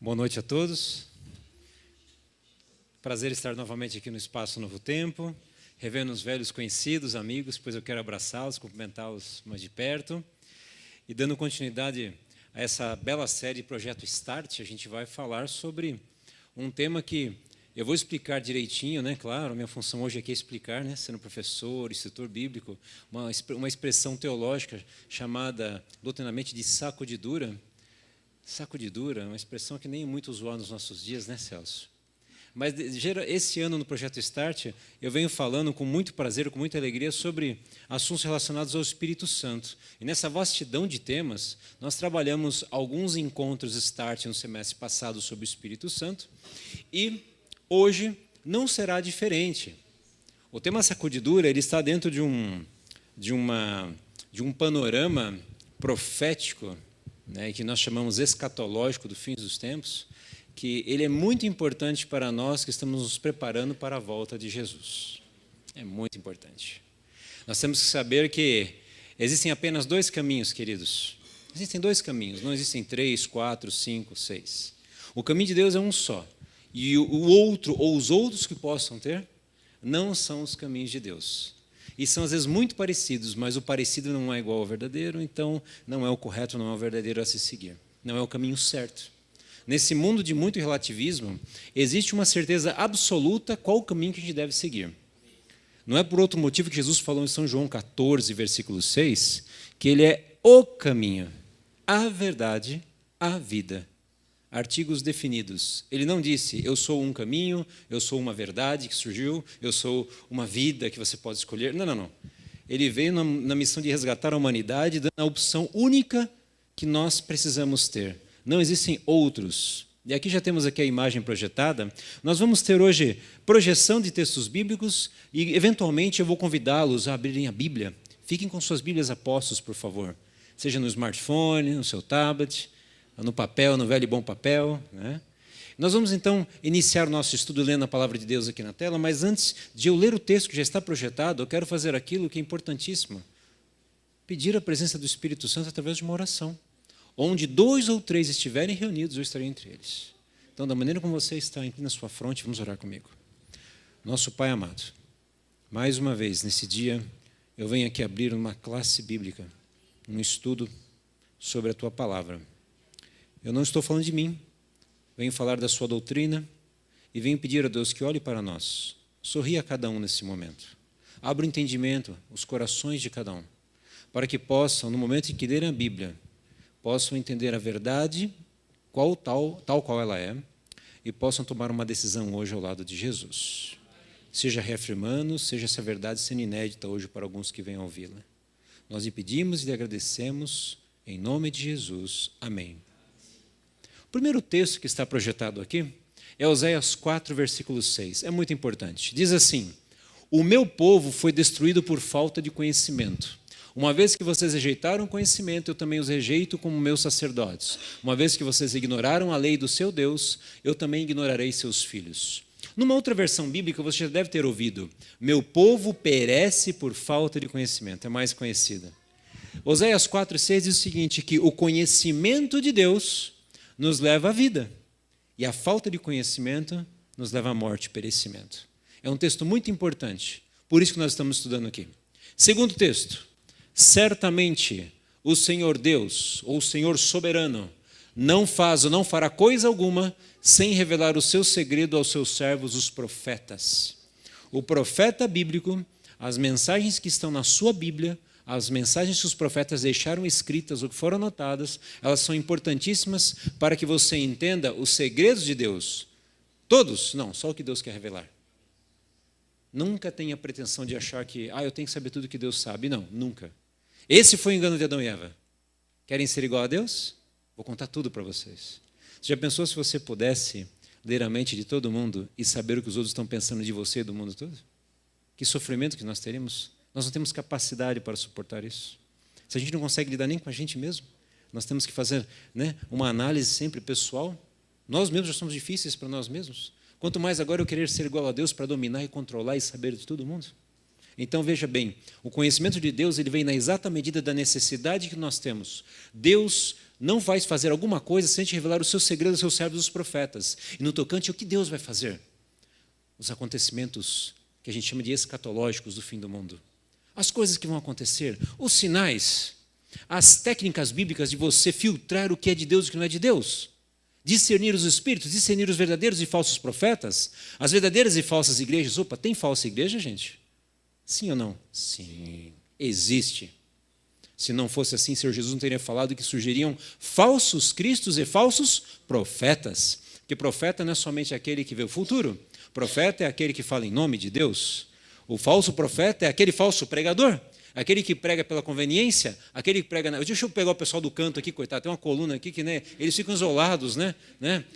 Boa noite a todos. Prazer estar novamente aqui no Espaço Novo Tempo, revendo os velhos conhecidos, amigos, pois eu quero abraçá-los, cumprimentá-los mais de perto. E dando continuidade a essa bela série Projeto Start, a gente vai falar sobre um tema que eu vou explicar direitinho, né? Claro, a minha função hoje aqui é explicar, né? Sendo professor, instrutor bíblico, uma expressão teológica chamada doutrinamente de sacudidura. Sacudidura, uma expressão que nem é muito usual nos nossos dias, né, Celso? Mas esse ano no Projeto Start, eu venho falando com muito prazer, com muita alegria, sobre assuntos relacionados ao Espírito Santo. E nessa vastidão de temas, nós trabalhamos alguns encontros Start no semestre passado sobre o Espírito Santo, e hoje não será diferente. O tema sacudidura, ele está dentro de um panorama profético, né, que nós chamamos escatológico do fim dos tempos, que ele é muito importante para nós que estamos nos preparando para a volta de Jesus. É muito importante. Nós temos que saber que existem apenas dois caminhos, queridos. Existem dois caminhos, não existem 3, 4, 5, 6. O caminho de Deus é um só. E o outro, ou os outros que possam ter, não são os caminhos de Deus. E são, às vezes, muito parecidos, mas o parecido não é igual ao verdadeiro, então não é o correto, não é o verdadeiro a se seguir. Não é o caminho certo. Nesse mundo de muito relativismo, existe uma certeza absoluta qual o caminho que a gente deve seguir. Não é por outro motivo que Jesus falou em São João 14, versículo 6, que ele é o caminho, a verdade, a vida. Artigos definidos. Ele não disse, eu sou um caminho, eu sou uma verdade que surgiu, eu sou uma vida que você pode escolher. Não. Ele veio na missão de resgatar a humanidade, dando a opção única que nós precisamos ter. Não existem outros. E aqui já temos aqui a imagem projetada. Nós vamos ter hoje projeção de textos bíblicos e, eventualmente, eu vou convidá-los a abrirem a Bíblia. Fiquem com suas Bíblias apostos, por favor. Seja no smartphone, no seu tablet, no papel, no velho e bom papel, né? Nós vamos, então, iniciar o nosso estudo lendo a Palavra de Deus aqui na tela, mas antes de eu ler o texto que já está projetado, eu quero fazer aquilo que é importantíssimo. Pedir a presença do Espírito Santo através de uma oração. Onde 2 ou 3 estiverem reunidos, eu estarei entre eles. Então, da maneira como você está aqui na sua fronte, vamos orar comigo. Nosso Pai amado, mais uma vez, nesse dia, eu venho aqui abrir uma classe bíblica, um estudo sobre a Tua Palavra. Eu não estou falando de mim, venho falar da sua doutrina e venho pedir a Deus que olhe para nós, sorria a cada um nesse momento, abra o entendimento, os corações de cada um, para que possam, no momento em que lerem a Bíblia, possam entender a verdade, tal qual ela é, e possam tomar uma decisão hoje ao lado de Jesus. Seja reafirmando, seja essa verdade sendo inédita hoje para alguns que venham ouvi-la. Nós lhe pedimos e lhe agradecemos, em nome de Jesus. Amém. O primeiro texto que está projetado aqui é Oséias 4, versículo 6. É muito importante. Diz assim, o meu povo foi destruído por falta de conhecimento. Uma vez que vocês rejeitaram o conhecimento, eu também os rejeito como meus sacerdotes. Uma vez que vocês ignoraram a lei do seu Deus, eu também ignorarei seus filhos. Numa outra versão bíblica, você já deve ter ouvido, meu povo perece por falta de conhecimento. É mais conhecida. Oséias 4,6 diz o seguinte, que o conhecimento de Deus nos leva à vida, e a falta de conhecimento nos leva à morte e perecimento. É um texto muito importante, por isso que nós estamos estudando aqui. Segundo texto, certamente o Senhor Deus, ou o Senhor soberano, não faz ou não fará coisa alguma sem revelar o seu segredo aos seus servos, os profetas. O profeta bíblico, as mensagens que estão na sua Bíblia, as mensagens que os profetas deixaram escritas ou que foram anotadas, elas são importantíssimas para que você entenda os segredos de Deus. Todos? Não, só o que Deus quer revelar. Nunca tenha a pretensão de achar que, eu tenho que saber tudo que Deus sabe. Não, nunca. Esse foi o engano de Adão e Eva. Querem ser igual a Deus? Vou contar tudo para vocês. Você já pensou se você pudesse ler a mente de todo mundo e saber o que os outros estão pensando de você e do mundo todo? Que sofrimento que nós teríamos. Nós não temos capacidade para suportar isso. Se a gente não consegue lidar nem com a gente mesmo, nós temos que fazer, uma análise sempre pessoal. Nós mesmos já somos difíceis para nós mesmos. Quanto mais agora eu querer ser igual a Deus para dominar e controlar e saber de todo mundo. Então, veja bem, o conhecimento de Deus ele vem na exata medida da necessidade que nós temos. Deus não vai fazer alguma coisa sem te revelar os seus segredos aos seus servos, os profetas. E no tocante, o que Deus vai fazer? Os acontecimentos que a gente chama de escatológicos do fim do mundo. As coisas que vão acontecer, os sinais, as técnicas bíblicas de você filtrar o que é de Deus e o que não é de Deus. Discernir os espíritos, discernir os verdadeiros e falsos profetas, as verdadeiras e falsas igrejas. Opa, tem falsa igreja, gente? Sim ou não? Sim, existe. Se não fosse assim, Senhor Jesus não teria falado que surgiriam falsos cristos e falsos profetas. Porque profeta não é somente aquele que vê o futuro. Profeta é aquele que fala em nome de Deus. O falso profeta é aquele falso pregador. Aquele que prega pela conveniência, aquele que prega... Deixa eu pegar o pessoal do canto aqui, coitado, tem uma coluna aqui que, né, eles ficam isolados, né?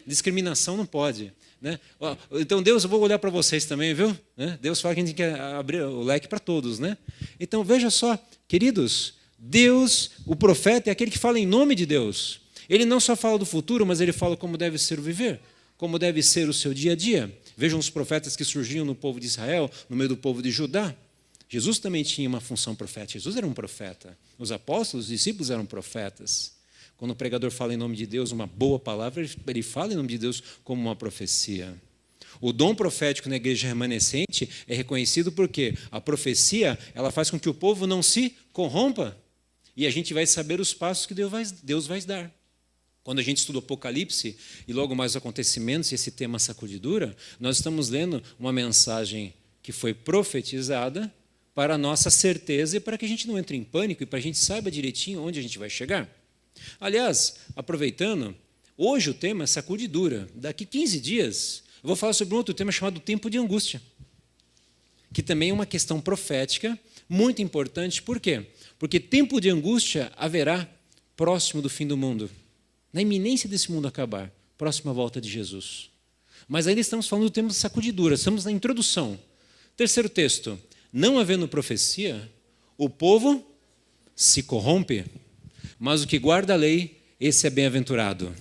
Discriminação não pode. Né? Então, Deus, eu vou olhar para vocês também, viu? Deus fala que a gente tem que abrir o leque para todos. Né? Então, veja só, queridos, Deus, o profeta é aquele que fala em nome de Deus. Ele não só fala do futuro, mas ele fala como deve ser o viver, como deve ser o seu dia a dia. Vejam os profetas que surgiam no povo de Israel, no meio do povo de Judá. Jesus também tinha uma função profética. Jesus era um profeta. Os apóstolos, os discípulos eram profetas. Quando o pregador fala em nome de Deus uma boa palavra, ele fala em nome de Deus como uma profecia. O dom profético na igreja remanescente é reconhecido porque a profecia ela faz com que o povo não se corrompa. E a gente vai saber os passos que Deus vai dar. Quando a gente estuda o Apocalipse e logo mais os acontecimentos e esse tema sacudidura, nós estamos lendo uma mensagem que foi profetizada para a nossa certeza e para que a gente não entre em pânico e para a gente saiba direitinho onde a gente vai chegar. Aliás, aproveitando, hoje o tema é sacudidura. Daqui 15 dias, eu vou falar sobre um outro tema chamado tempo de angústia, que também é uma questão profética muito importante. Por quê? Porque tempo de angústia haverá próximo do fim do mundo, na iminência desse mundo acabar, próxima à volta de Jesus. Mas ainda estamos falando do tempo de sacudidura, estamos na introdução. Terceiro texto. Não havendo profecia, o povo se corrompe, mas o que guarda a lei, esse é bem-aventurado.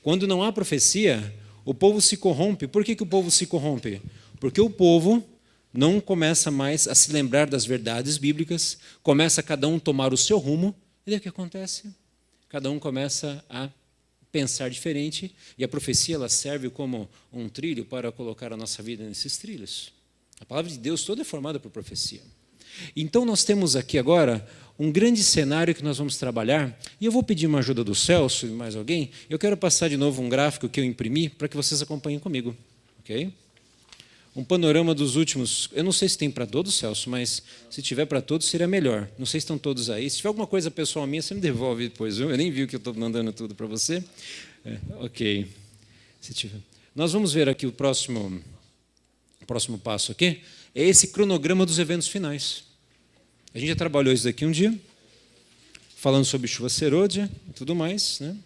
Quando não há profecia, o povo se corrompe. Por que o povo se corrompe? Porque o povo não começa mais a se lembrar das verdades bíblicas, começa cada um tomar o seu rumo, e daí o que acontece? Cada um começa a pensar diferente, e a profecia ela serve como um trilho para colocar a nossa vida nesses trilhos. A palavra de Deus toda é formada por profecia. Então, nós temos aqui agora um grande cenário que nós vamos trabalhar, e eu vou pedir uma ajuda do Celso e mais alguém. Eu quero passar de novo um gráfico que eu imprimi para que vocês acompanhem comigo. Okay? Um panorama dos últimos... Eu não sei se tem para todos, Celso, mas se tiver para todos, seria melhor. Não sei se estão todos aí. Se tiver alguma coisa pessoal minha, você me devolve depois. Viu? Eu nem vi que eu estou mandando tudo para você. Ok. Se tiver. Nós vamos ver aqui o próximo passo aqui, é esse cronograma dos eventos finais. A gente já trabalhou isso daqui um dia, falando sobre chuva serôdia e tudo mais. Né?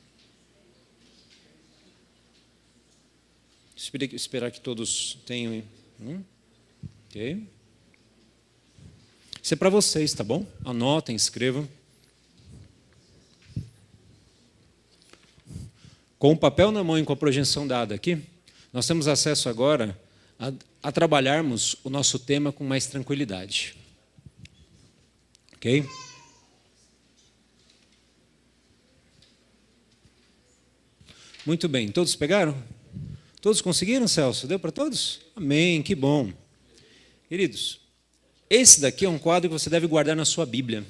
Esperar que todos tenham. Ok. Isso é para vocês, tá bom? Anotem, escrevam. Com o papel na mão e com a projeção dada aqui, nós temos acesso agora a trabalharmos o nosso tema com mais tranquilidade. Ok? Muito bem. Todos pegaram? Todos conseguiram, Celso? Deu para todos? Amém, que bom. Queridos, esse daqui é um quadro que você deve guardar na sua Bíblia.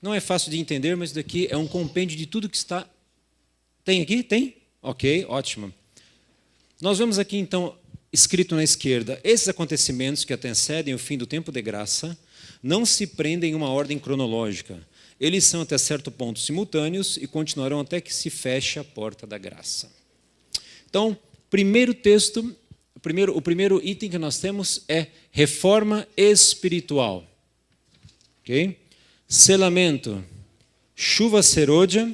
Não é fácil de entender, mas isso daqui é um compêndio de tudo que está... Tem aqui? Tem? Ok, ótimo. Nós vemos aqui, então, escrito na esquerda, esses acontecimentos que antecedem o fim do tempo de graça não se prendem em uma ordem cronológica. Eles são até certo ponto simultâneos e continuarão até que se feche a porta da graça. Então, primeiro texto, o primeiro item que nós temos é reforma espiritual. Ok? Selamento, chuva serôdia.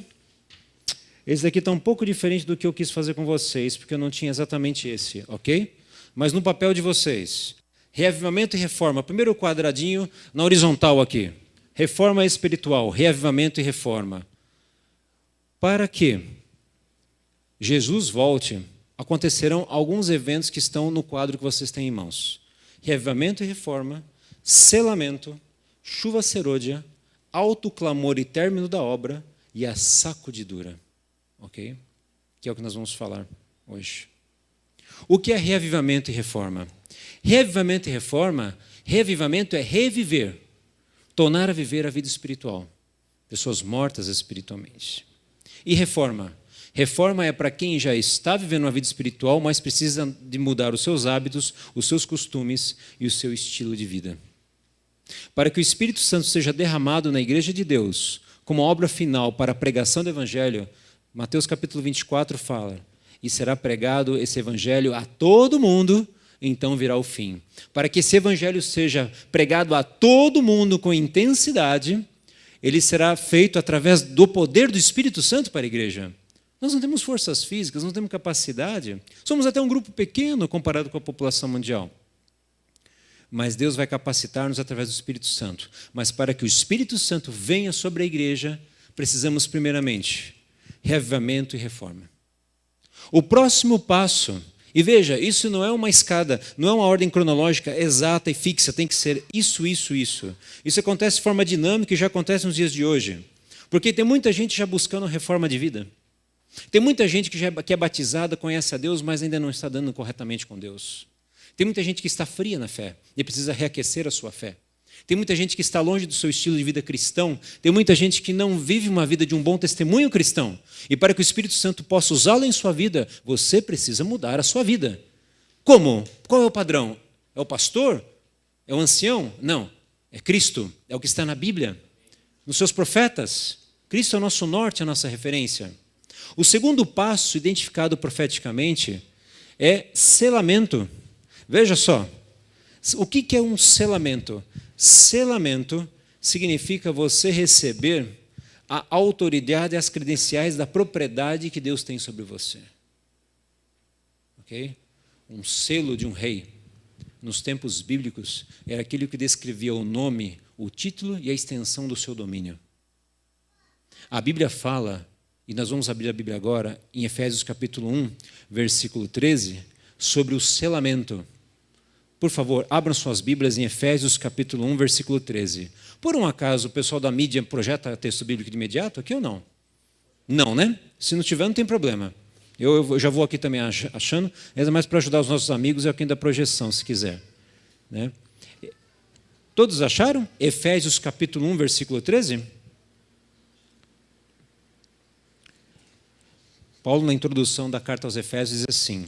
Esse daqui está um pouco diferente do que eu quis fazer com vocês, porque eu não tinha exatamente esse, ok? Mas no papel de vocês, reavivamento e reforma. Primeiro quadradinho na horizontal aqui. Reforma espiritual, reavivamento e reforma. Para que Jesus volte, acontecerão alguns eventos que estão no quadro que vocês têm em mãos. Reavivamento e reforma, selamento, chuva serôdia, alto clamor e término da obra, e a sacudidura. Ok? Que é o que nós vamos falar hoje. O que é reavivamento e reforma? Reavivamento e reforma, reavivamento é reviver, tornar a viver a vida espiritual. Pessoas mortas espiritualmente. E reforma? Reforma é para quem já está vivendo uma vida espiritual, mas precisa de mudar os seus hábitos, os seus costumes e o seu estilo de vida. Para que o Espírito Santo seja derramado na Igreja de Deus, como obra final para a pregação do Evangelho, Mateus capítulo 24 fala, e será pregado esse Evangelho a todo mundo, então virá o fim. Para que esse Evangelho seja pregado a todo mundo com intensidade, ele será feito através do poder do Espírito Santo para a igreja. Nós não temos forças físicas, não temos capacidade. Somos até um grupo pequeno comparado com a população mundial. Mas Deus vai capacitar-nos através do Espírito Santo. Mas para que o Espírito Santo venha sobre a igreja, precisamos primeiramente reavivamento e reforma. O próximo passo, e veja, isso não é uma escada, não é uma ordem cronológica exata e fixa, tem que ser isso, isso, isso. Isso acontece de forma dinâmica e já acontece nos dias de hoje. Porque tem muita gente já buscando reforma de vida. Tem muita gente que é batizada, conhece a Deus, mas ainda não está dando corretamente com Deus. Tem muita gente que está fria na fé e precisa reaquecer a sua fé. Tem muita gente que está longe do seu estilo de vida cristão. Tem muita gente que não vive uma vida de um bom testemunho cristão. E para que o Espírito Santo possa usá-lo em sua vida, você precisa mudar a sua vida. Como? Qual é o padrão? É o pastor? É o ancião? Não. É Cristo. É o que está na Bíblia. Nos seus profetas. Cristo é o nosso norte, a nossa referência. O segundo passo, identificado profeticamente, é selamento. Veja só. O que é um selamento? Selamento significa você receber a autoridade e as credenciais da propriedade que Deus tem sobre você. Ok? Um selo de um rei, nos tempos bíblicos, era aquilo que descrevia o nome, o título e a extensão do seu domínio. A Bíblia fala, e nós vamos abrir a Bíblia agora, em Efésios capítulo 1, versículo 13, sobre o selamento. Por favor, abram suas Bíblias em Efésios capítulo 1, versículo 13. Por um acaso, o pessoal da mídia projeta texto bíblico de imediato aqui ou não? Não, né? Se não tiver, não tem problema. Eu já vou aqui também achando, é mais para ajudar os nossos amigos e aqui da projeção, se quiser. Né? Todos acharam? Efésios capítulo 1, versículo 13? Paulo, na introdução da carta aos Efésios, diz assim: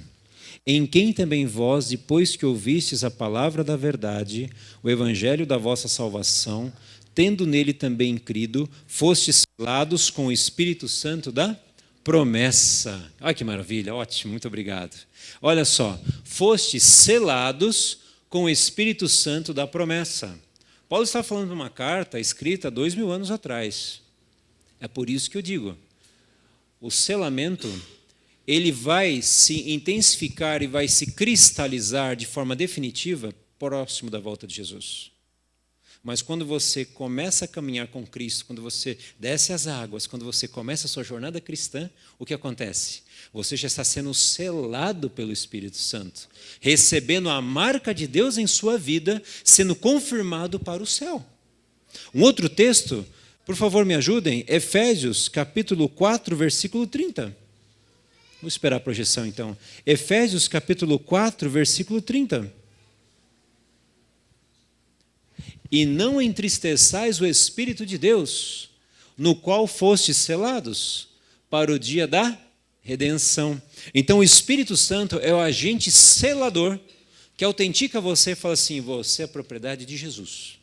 em quem também vós, depois que ouvistes a palavra da verdade, o evangelho da vossa salvação, tendo nele também crido, fostes selados com o Espírito Santo da promessa. Olha que maravilha, ótimo, muito obrigado. Olha só, fostes selados com o Espírito Santo da promessa. Paulo está falando de uma carta escrita 2000 anos atrás. É por isso que eu digo, o selamento, ele vai se intensificar e vai se cristalizar de forma definitiva próximo da volta de Jesus. Mas quando você começa a caminhar com Cristo, quando você desce as águas, quando você começa a sua jornada cristã, o que acontece? Você já está sendo selado pelo Espírito Santo, recebendo a marca de Deus em sua vida, sendo confirmado para o céu. Um outro texto, por favor me ajudem, Efésios capítulo 4, versículo 30. Vou esperar a projeção então. Efésios capítulo 4, versículo 30. E não entristeçais o Espírito de Deus, no qual fostes selados para o dia da redenção. Então o Espírito Santo é o agente selador que autentica você e fala assim, você é propriedade de Jesus.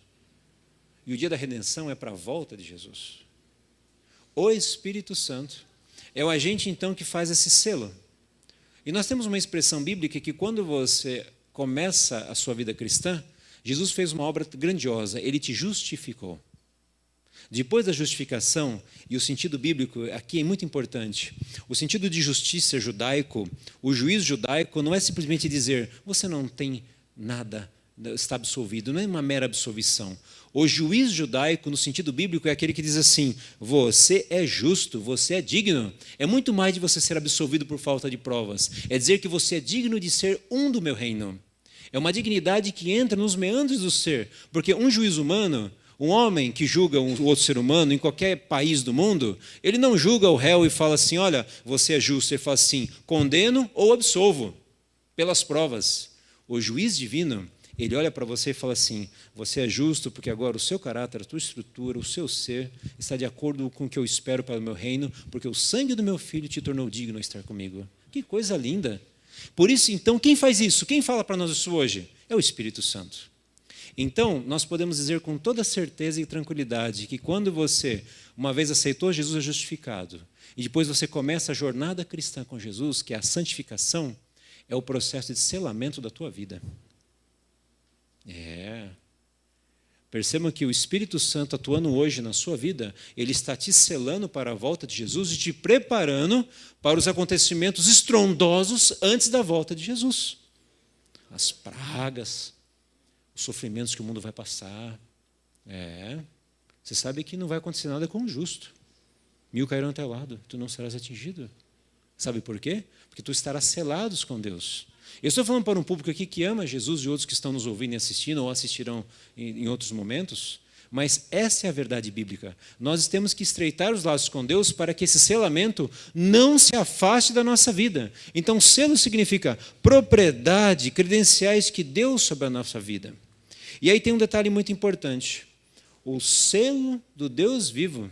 E o dia da redenção é para a volta de Jesus. O Espírito Santo é o agente então que faz esse selo. E nós temos uma expressão bíblica que quando você começa a sua vida cristã, Jesus fez uma obra grandiosa, ele te justificou. Depois da justificação, e o sentido bíblico aqui é muito importante, o sentido de justiça judaico, o juízo judaico não é simplesmente dizer, você não tem nada, está absolvido, não é uma mera absolvição. O juiz judaico, no sentido bíblico, é aquele que diz assim, você é justo, você é digno. É muito mais de você ser absolvido por falta de provas. É dizer que você é digno de ser um do meu reino. É uma dignidade que entra nos meandros do ser, porque um juiz humano, Um homem que julga um outro ser humano em qualquer país do mundo, ele não julga o réu e fala assim, olha, você é justo. Ele fala assim, condeno ou absolvo, pelas provas. O juiz divino, ele olha para você e fala assim, você é justo porque agora o seu caráter, a tua estrutura, o seu ser está de acordo com o que eu espero para o meu reino, porque o sangue do meu filho te tornou digno a estar comigo. Que coisa linda! Por isso, então, quem faz isso? Quem fala para nós isso hoje? É o Espírito Santo. Então, nós podemos dizer com toda certeza e tranquilidade que quando você, uma vez aceitou Jesus, é justificado, e depois você começa a jornada cristã com Jesus, que é a santificação, é o processo de selamento da tua vida. Percebam que o Espírito Santo atuando hoje na sua vida, ele está te selando para a volta de Jesus e te preparando para os acontecimentos estrondosos antes da volta de Jesus. As pragas, os sofrimentos que o mundo vai passar. Você sabe que não vai acontecer nada com o justo. 1000 cairão ao teu lado, tu não serás atingido. Sabe por quê? Porque tu estarás selados com Deus. Eu estou falando para um público aqui que ama Jesus e outros que estão nos ouvindo e assistindo ou assistirão em outros momentos, mas essa é a verdade bíblica. Nós temos que estreitar os laços com Deus para que esse selamento não se afaste da nossa vida. Então, selo significa propriedade, credenciais que Deus sobre a nossa vida. E aí tem um detalhe muito importante. O selo do Deus vivo,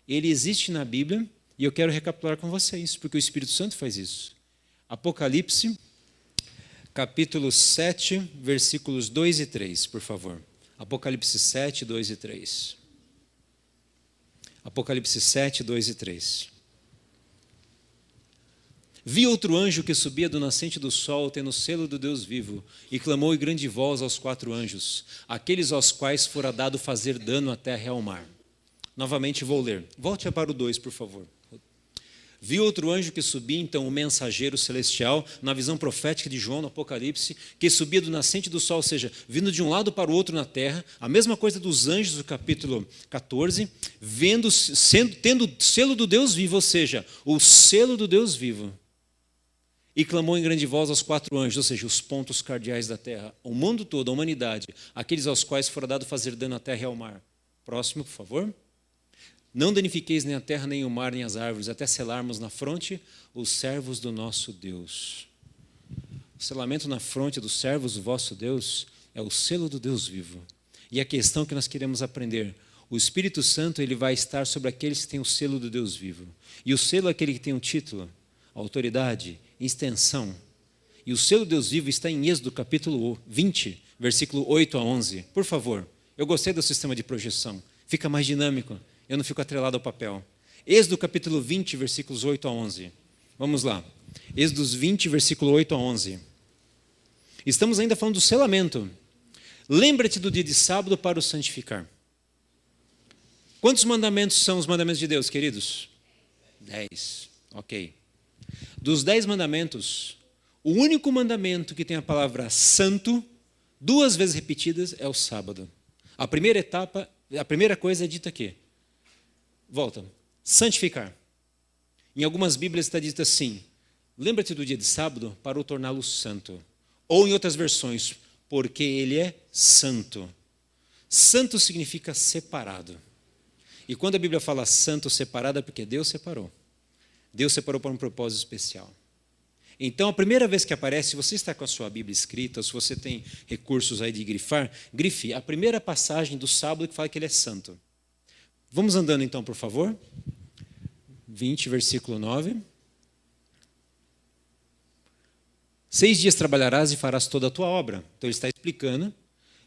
ele existe na Bíblia e eu quero recapitular com vocês, porque o Espírito Santo faz isso. Apocalipse, capítulo 7, versículos 2 e 3, por favor. Apocalipse 7, 2 e 3. Apocalipse 7, 2 e 3. Vi outro anjo que subia do nascente do sol, tendo o selo do Deus vivo, e clamou em grande voz aos 4 anjos, aqueles aos quais fora dado fazer dano à terra e ao mar. Novamente vou ler. Volte para o 2, por favor. Vi outro anjo que subia, então, o mensageiro celestial, na visão profética de João, no Apocalipse, que subia do nascente do sol, ou seja, vindo de um lado para o outro na terra, a mesma coisa dos anjos do capítulo 14, tendo o selo do Deus vivo, ou seja, o selo do Deus vivo. E clamou em grande voz aos 4 anjos, ou seja, os pontos cardeais da terra, o mundo todo, a humanidade, aqueles aos quais fora dado fazer dano à terra e ao mar. Próximo, por favor. Não danifiqueis nem a terra, nem o mar, nem as árvores, até selarmos na fronte os servos do nosso Deus. O selamento na fronte dos servos do vosso Deus é o selo do Deus vivo. E a questão que nós queremos aprender, o Espírito Santo ele vai estar sobre aqueles que têm o selo do Deus vivo. E o selo é aquele que tem um título, autoridade, extensão. E o selo do Deus vivo está em Êxodo capítulo 20, versículo 8 a 11. Por favor, eu gostei do sistema de projeção, fica mais dinâmico. Eu não fico atrelado ao papel. Êxodo capítulo 20, versículos 8 a 11. Vamos lá. Êxodo 20, versículo 8 a 11. Estamos ainda falando do selamento. Lembra-te do dia de sábado para o santificar. Quantos mandamentos são os mandamentos de Deus, queridos? 10. Ok. Dos 10 mandamentos, o único mandamento que tem a palavra santo, 2 vezes repetidas, é o sábado. A primeira etapa, a primeira coisa é dita aqui. Volta. Santificar. Em algumas Bíblias está dito assim, lembra-te do dia de sábado para o torná-lo santo. Ou em outras versões, porque ele é santo. Santo significa separado. E quando a Bíblia fala santo, separado, é porque Deus separou. Deus separou para um propósito especial. Então, a primeira vez que aparece, se você está com a sua Bíblia escrita, ou se você tem recursos aí de grifar, grife a primeira passagem do sábado que fala que ele é santo. Vamos andando então, por favor. 20, versículo 9. 6 dias trabalharás e farás toda a tua obra. Então ele está explicando.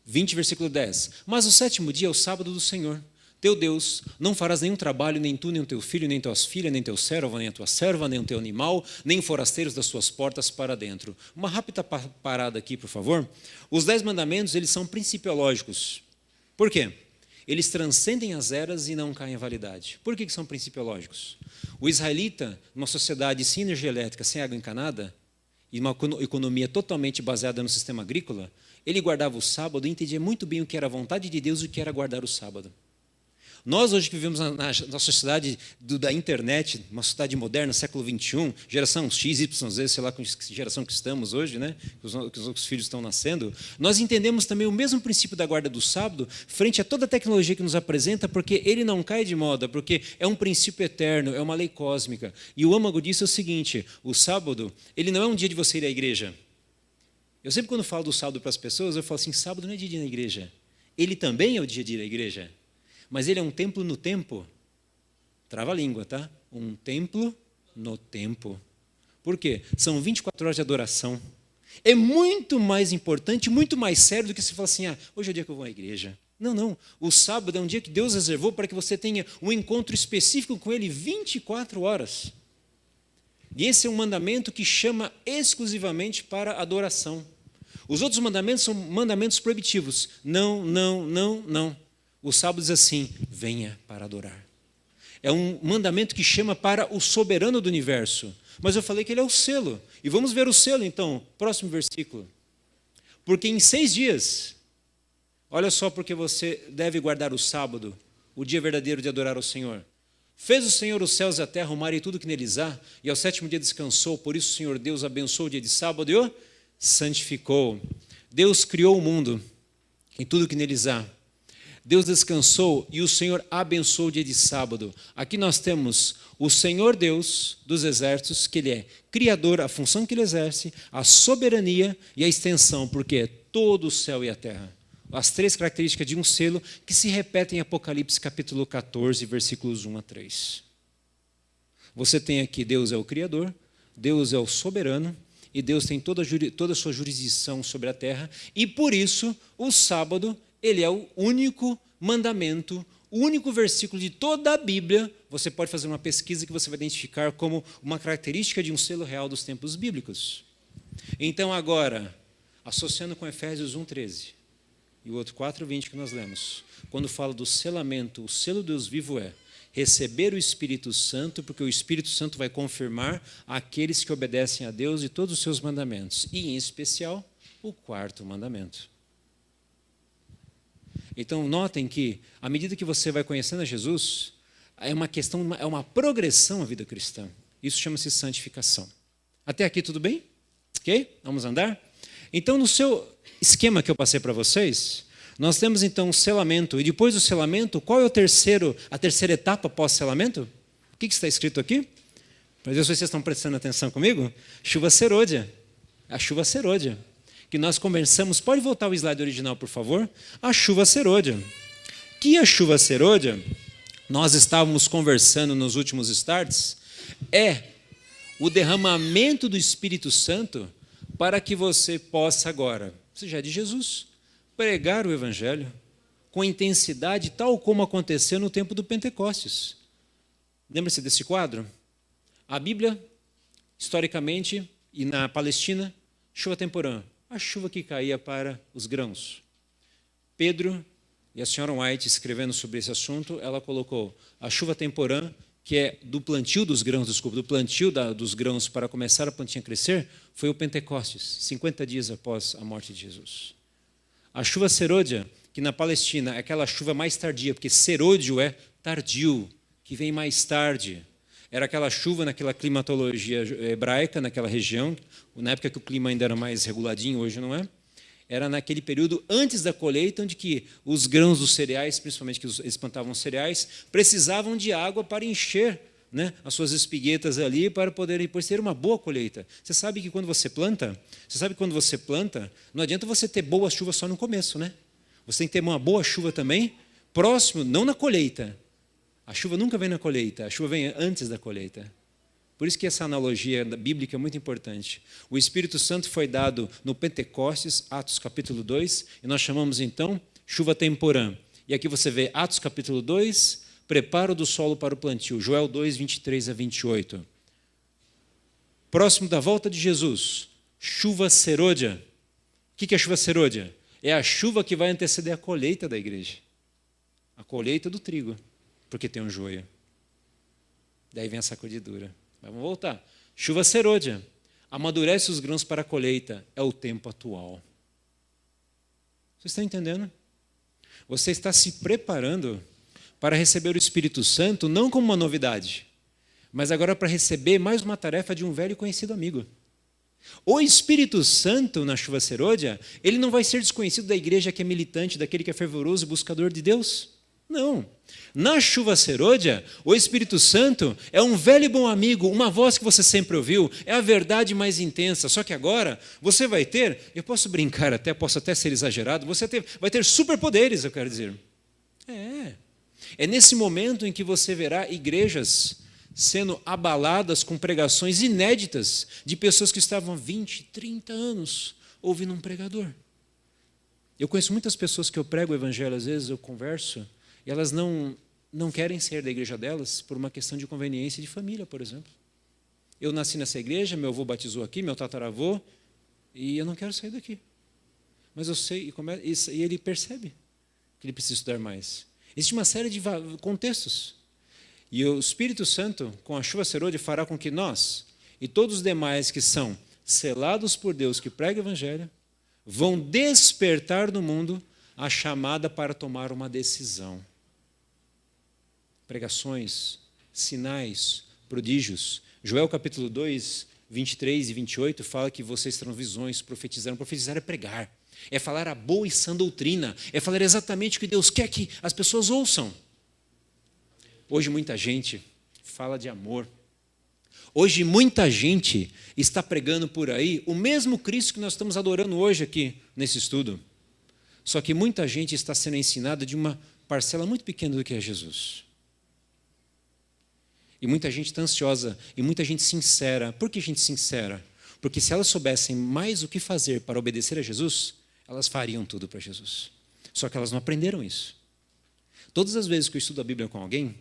20, versículo 10. Mas o 7º dia é o sábado do Senhor, teu Deus. Não farás nenhum trabalho, nem tu, nem o teu filho, nem tuas filhas, nem teu servo, nem a tua serva, nem o teu animal, nem forasteiros das suas portas para dentro. Uma rápida parada aqui, por favor. Os 10 mandamentos, eles são principiológicos. Por quê? Eles transcendem as eras e não caem à validade. Por que são principiológicos? O israelita, numa sociedade sem energia elétrica, sem água encanada, e uma economia totalmente baseada no sistema agrícola, ele guardava o sábado e entendia muito bem o que era a vontade de Deus e o que era guardar o sábado. Nós hoje que vivemos na nossa sociedade da internet, uma sociedade moderna, século XXI, geração X, Y, Z, sei lá com que geração que estamos hoje, né? Que os filhos estão nascendo, nós entendemos também o mesmo princípio da guarda do sábado frente a toda a tecnologia que nos apresenta, porque ele não cai de moda, porque é um princípio eterno, é uma lei cósmica. E o âmago disso é o seguinte: o sábado, ele não é um dia de você ir à igreja. Eu sempre, quando falo do sábado para as pessoas, eu falo assim: sábado não é dia de ir na igreja. Ele também é o dia de ir à igreja. Mas ele é um templo no tempo. Trava a língua, tá? Um templo no tempo. Por quê? São 24 horas de adoração. É muito mais importante, muito mais sério do que se falar assim: hoje é o dia que eu vou à igreja. Não, não. O sábado é um dia que Deus reservou para que você tenha um encontro específico com Ele 24 horas. E esse é um mandamento que chama exclusivamente para adoração. Os outros mandamentos são mandamentos proibitivos. Não, não, não, não. O sábado diz assim: venha para adorar. É um mandamento que chama para o soberano do universo. Mas eu falei que ele é o selo. E vamos ver o selo então, próximo versículo. Porque em 6 dias, olha só porque você deve guardar o sábado, o dia verdadeiro de adorar ao Senhor. Fez o Senhor os céus e a terra, o mar e tudo que neles há, e ao 7º dia descansou. Por isso o Senhor Deus abençoou o dia de sábado e o santificou. Deus criou o mundo e tudo que neles há. Deus descansou e o Senhor abençoou o dia de sábado. Aqui nós temos o Senhor Deus dos exércitos, que Ele é criador, a função que Ele exerce, a soberania e a extensão, porque é todo o céu e a terra. As 3 características de um selo que se repetem em Apocalipse capítulo 14, versículos 1 a 3. Você tem aqui: Deus é o criador, Deus é o soberano, e Deus tem toda a sua jurisdição sobre a terra, e por isso o sábado, ele é o único mandamento, o único versículo de toda a Bíblia. Você pode fazer uma pesquisa que você vai identificar como uma característica de um selo real dos tempos bíblicos. Então agora, associando com Efésios 1:13 e o outro 4:20 que nós lemos, quando fala do selamento, o selo do Deus vivo é receber o Espírito Santo, porque o Espírito Santo vai confirmar aqueles que obedecem a Deus e todos os seus mandamentos, e em especial o 4º mandamento. Então notem que, à medida que você vai conhecendo a Jesus, é uma progressão a vida cristã. Isso chama-se santificação. Até aqui tudo bem? Ok? Vamos andar? Então, no seu esquema que eu passei para vocês, nós temos então o selamento, e depois do selamento, qual é a terceira etapa pós-selamento? O que está escrito aqui? Para ver se vocês estão prestando atenção comigo. Chuva serôdia. A chuva serôdia. Que nós conversamos, pode voltar ao slide original, por favor? A chuva serôdia. Que a chuva serôdia, nós estávamos conversando nos últimos starts, é o derramamento do Espírito Santo para que você possa agora, você já é de Jesus, pregar o Evangelho com intensidade, tal como aconteceu no tempo do Pentecostes. Lembra-se desse quadro? A Bíblia, historicamente, e na Palestina, chuva temporã, a chuva que caía para os grãos. Pedro e a senhora White, escrevendo sobre esse assunto, ela colocou a chuva temporã, que é do plantio dos grãos, do plantio dos grãos para começar a plantinha a crescer, foi o Pentecostes, 50 dias após a morte de Jesus. A chuva serôdia, que na Palestina é aquela chuva mais tardia, porque serôdio é tardio, que vem mais tarde. Era aquela chuva naquela climatologia hebraica, naquela região, na época que o clima ainda era mais reguladinho, hoje não é. Era naquele período antes da colheita, onde que os grãos dos cereais, principalmente que eles plantavam cereais, precisavam de água para encher, né, as suas espiguetas ali, para poder depois ter uma boa colheita. Você sabe que quando você planta, não adianta você ter boa chuva só no começo, né? Você tem que ter uma boa chuva também, próximo, não na colheita. A chuva nunca vem na colheita, a chuva vem antes da colheita. Por isso que essa analogia bíblica é muito importante. O Espírito Santo foi dado no Pentecostes, Atos capítulo 2, e nós chamamos então chuva temporã. E aqui você vê Atos capítulo 2, preparo do solo para o plantio, Joel 2, 23 a 28. Próximo da volta de Jesus, chuva serôdia. O que é chuva serôdia? É a chuva que vai anteceder a colheita da igreja. A colheita do trigo, porque tem um joio. Daí vem a sacudidura. Vamos voltar. Chuva serôdia. Amadurece os grãos para a colheita. É o tempo atual. Vocês estão entendendo? Você está se preparando para receber o Espírito Santo não como uma novidade, mas agora para receber mais uma tarefa de um velho e conhecido amigo. O Espírito Santo, na chuva serôdia, ele não vai ser desconhecido da igreja que é militante, daquele que é fervoroso e buscador de Deus. Não. Na chuva serôdia, o Espírito Santo é um velho e bom amigo, uma voz que você sempre ouviu, é a verdade mais intensa. Só que agora você vai ter, eu posso brincar até, posso até ser exagerado, vai ter superpoderes, eu quero dizer. É nesse momento em que você verá igrejas sendo abaladas com pregações inéditas de pessoas que estavam há 20, 30 anos ouvindo um pregador. Eu conheço muitas pessoas que eu prego o evangelho, às vezes eu converso, e elas não querem sair da igreja delas por uma questão de conveniência de família, por exemplo. Eu nasci nessa igreja, meu avô batizou aqui, meu tataravô, e eu não quero sair daqui. Mas eu sei, e ele percebe que ele precisa estudar mais. Existe uma série de contextos. E o Espírito Santo, com a chuva serôdia, fará com que nós e todos os demais que são selados por Deus, que pregam o evangelho, vão despertar no mundo a chamada para tomar uma decisão. Pregações, sinais, prodígios. Joel capítulo 2, 23 e 28 fala que vocês terão visões, profetizarão. Profetizar é pregar, é falar a boa e sã doutrina, é falar exatamente o que Deus quer que as pessoas ouçam. Hoje muita gente fala de amor. Hoje muita gente está pregando por aí o mesmo Cristo que nós estamos adorando hoje aqui nesse estudo. Só que muita gente está sendo ensinada de uma parcela muito pequena do que é Jesus. E muita gente está ansiosa, e muita gente sincera. Por que gente sincera? Porque se elas soubessem mais o que fazer para obedecer a Jesus, elas fariam tudo para Jesus. Só que elas não aprenderam isso. Todas as vezes que eu estudo a Bíblia com alguém,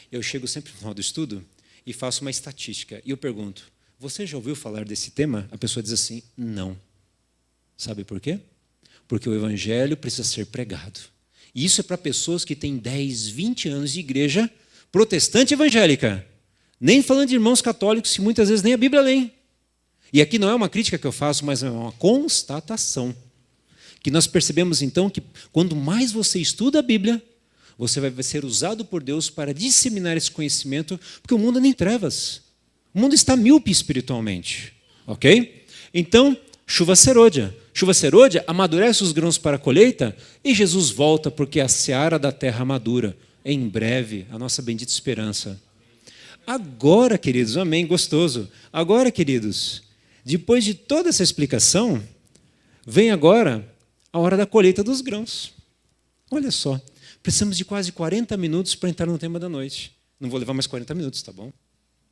eu chego sempre no final do estudo e faço uma estatística. E eu pergunto, você já ouviu falar desse tema? A pessoa diz assim, não. Sabe por quê? Porque o evangelho precisa ser pregado. E isso é para pessoas que têm 10, 20 anos de igreja protestante evangélica. Nem falando de irmãos católicos, que muitas vezes nem a Bíblia leem. E aqui não é uma crítica que eu faço, mas é uma constatação. Que nós percebemos então que quanto mais você estuda a Bíblia, você vai ser usado por Deus para disseminar esse conhecimento, porque o mundo anda em trevas. O mundo está míope espiritualmente. Ok? Então, chuva serôdia. Chuva serôdia amadurece os grãos para a colheita e Jesus volta, porque a seara da terra madura. Em breve, a nossa bendita esperança. Agora, queridos, amém, gostoso. Agora, queridos, depois de toda essa explicação, vem agora a hora da colheita dos grãos. Olha só. Precisamos de quase 40 minutos para entrar no tema da noite. Não vou levar mais 40 minutos, tá bom?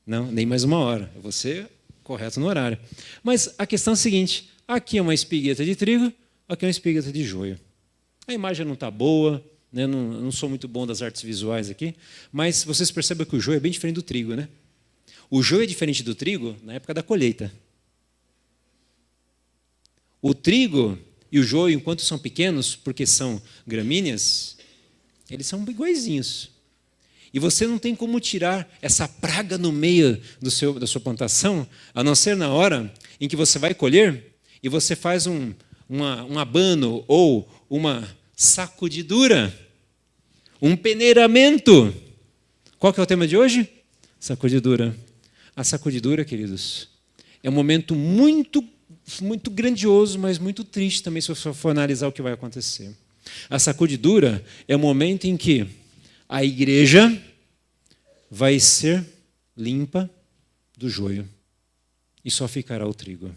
Não, nem mais uma hora. Eu vou ser correto no horário. Mas a questão é a seguinte, aqui é uma espigueta de trigo, aqui é uma espigueta de joio. A imagem não está boa, né? Não sou muito bom das artes visuais aqui, mas vocês percebem que o joio é bem diferente do trigo, né? O joio é diferente do trigo na época da colheita. O trigo e o joio, enquanto são pequenos, porque são gramíneas, eles são iguaizinhos. E você não tem como tirar essa praga no meio da sua plantação, a não ser na hora em que você vai colher e você faz um abano ou uma sacudidura, um peneiramento. Qual que é o tema de hoje? Sacudidura. A sacudidura, queridos, é um momento muito, muito grandioso, mas muito triste também, se você for analisar o que vai acontecer. A sacudidura é o momento em que a igreja vai ser limpa do joio e só ficará o trigo.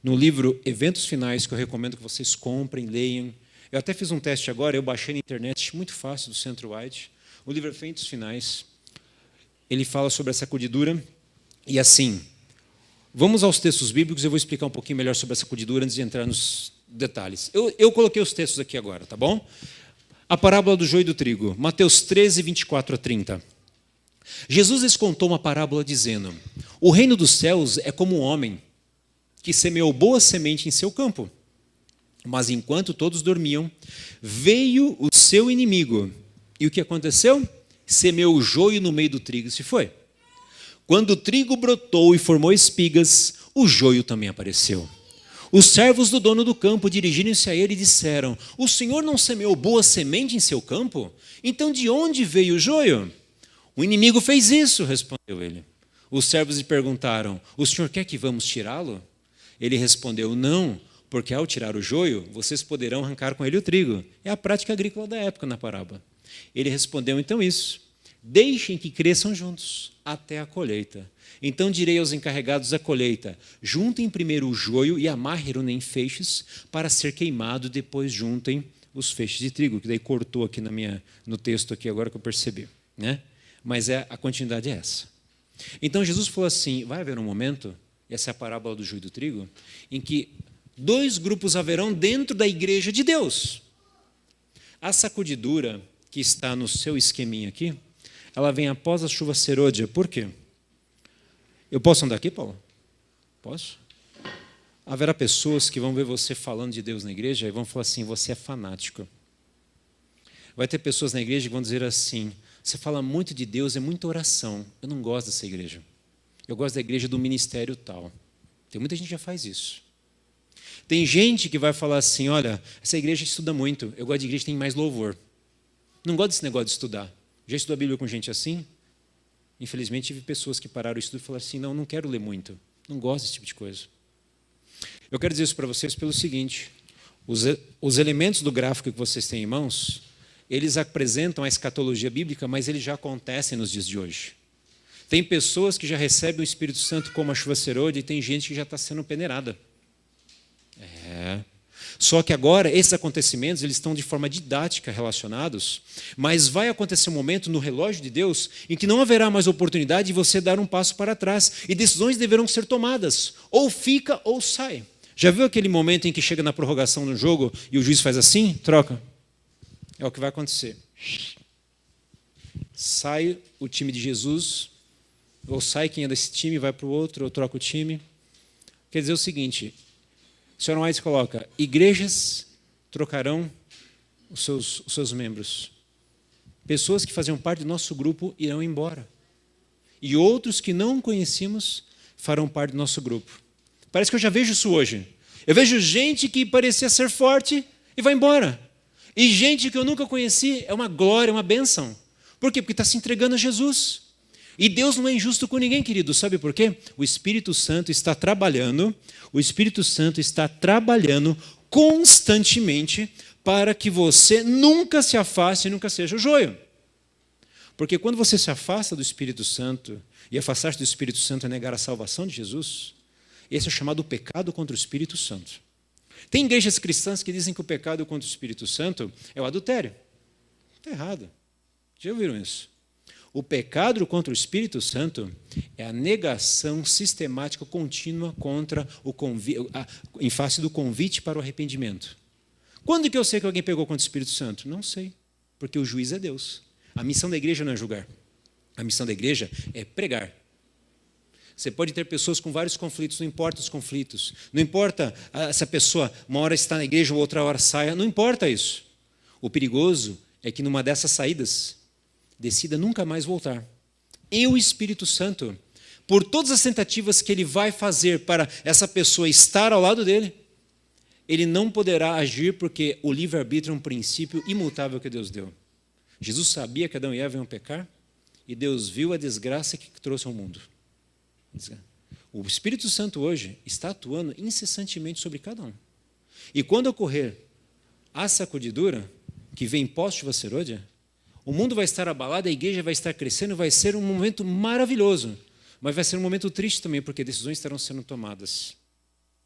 No livro Eventos Finais, que eu recomendo que vocês comprem, leiam, eu até fiz um teste agora, eu baixei na internet, muito fácil, do Centro White, o livro Eventos Finais, ele fala sobre a sacudidura, e assim, vamos aos textos bíblicos, eu vou explicar um pouquinho melhor sobre a sacudidura antes de entrar nos detalhes. Eu coloquei os textos aqui agora, tá bom? A parábola do joio e do trigo, Mateus 13, 24 a 30. Jesus lhes contou uma parábola dizendo, o reino dos céus é como um homem que semeou boa semente em seu campo. Mas enquanto todos dormiam, veio o seu inimigo. E o que aconteceu? Semeou o joio no meio do trigo e se foi. Quando o trigo brotou e formou espigas, o joio também apareceu. Os servos do dono do campo dirigiram-se a ele e disseram: o senhor não semeou boa semente em seu campo? Então de onde veio o joio? O inimigo fez isso, respondeu ele. Os servos lhe perguntaram: o senhor quer que vamos tirá-lo? Ele respondeu: não, porque ao tirar o joio, vocês poderão arrancar com ele o trigo. É a prática agrícola da época na parábola. Ele respondeu então isso: deixem que cresçam juntos até a colheita. Então direi aos encarregados da colheita: juntem primeiro o joio e amarrem-no em feixes para ser queimado, depois juntem os feixes de trigo, que daí cortou aqui no texto aqui agora que eu percebi, né? Mas a continuidade é essa. Então Jesus falou assim: vai haver um momento, essa é a parábola do joio e do trigo, em que dois grupos haverão dentro da igreja de Deus. A sacudidura que está no seu esqueminha aqui, ela vem após a chuva serôdia. Por quê? Eu posso andar aqui, Paulo? Posso? Haverá pessoas que vão ver você falando de Deus na igreja e vão falar assim: você é fanático. Vai ter pessoas na igreja que vão dizer assim: você fala muito de Deus, é muita oração. Eu não gosto dessa igreja. Eu gosto da igreja do ministério tal. Tem muita gente que já faz isso. Tem gente que vai falar assim: olha, essa igreja estuda muito. Eu gosto de igreja que tem mais louvor. Não gosto desse negócio de estudar. Já estudou a Bíblia com gente assim? Infelizmente, tive pessoas que pararam o estudo e falaram assim: não quero ler muito. Não gosto desse tipo de coisa. Eu quero dizer isso para vocês pelo seguinte: os elementos do gráfico que vocês têm em mãos, eles apresentam a escatologia bíblica, mas eles já acontecem nos dias de hoje. Tem pessoas que já recebem o Espírito Santo como a chuva serôdia e tem gente que já está sendo peneirada. Só que agora, esses acontecimentos, eles estão de forma didática relacionados, mas vai acontecer um momento no relógio de Deus em que não haverá mais oportunidade de você dar um passo para trás e decisões deverão ser tomadas, ou fica ou sai. Já viu aquele momento em que chega na prorrogação do jogo e o juiz faz assim? Troca. É o que vai acontecer. Sai o time de Jesus, ou sai quem é desse time, vai para o outro, ou troca o time. Quer dizer o seguinte: o Sr. White coloca: igrejas trocarão os seus membros. Pessoas que faziam parte do nosso grupo irão embora. E outros que não conhecíamos farão parte do nosso grupo. Parece que eu já vejo isso hoje. Eu vejo gente que parecia ser forte e vai embora. E gente que eu nunca conheci, é uma glória, uma bênção. Por quê? Porque está se entregando a Jesus. E Deus não é injusto com ninguém, querido. Sabe por quê? O Espírito Santo está trabalhando constantemente para que você nunca se afaste e nunca seja o joio. Porque quando você se afasta do Espírito Santo, e afastar-se do Espírito Santo é negar a salvação de Jesus, esse é chamado pecado contra o Espírito Santo. Tem igrejas cristãs que dizem que o pecado contra o Espírito Santo é o adultério. Está errado. Já ouviram isso? O pecado contra o Espírito Santo é a negação sistemática contínua contra em face do convite para o arrependimento. Quando que eu sei que alguém pegou contra o Espírito Santo? Não sei, porque o juiz é Deus. A missão da igreja não é julgar. A missão da igreja é pregar. Você pode ter pessoas com vários conflitos, não importa os conflitos. Não importa se a pessoa uma hora está na igreja ou outra hora saia, não importa isso. O perigoso é que numa dessas saídas, decida nunca mais voltar. E o Espírito Santo, por todas as tentativas que ele vai fazer para essa pessoa estar ao lado dele, ele não poderá agir porque o livre-arbítrio é um princípio imutável que Deus deu. Jesus sabia que Adão e Eva iam pecar e Deus viu a desgraça que trouxe ao mundo. O Espírito Santo hoje está atuando incessantemente sobre cada um. E quando ocorrer a sacudidura, que vem pós-chuva serôdia, o mundo vai estar abalado, a igreja vai estar crescendo, vai ser um momento maravilhoso, mas vai ser um momento triste também, porque decisões estarão sendo tomadas.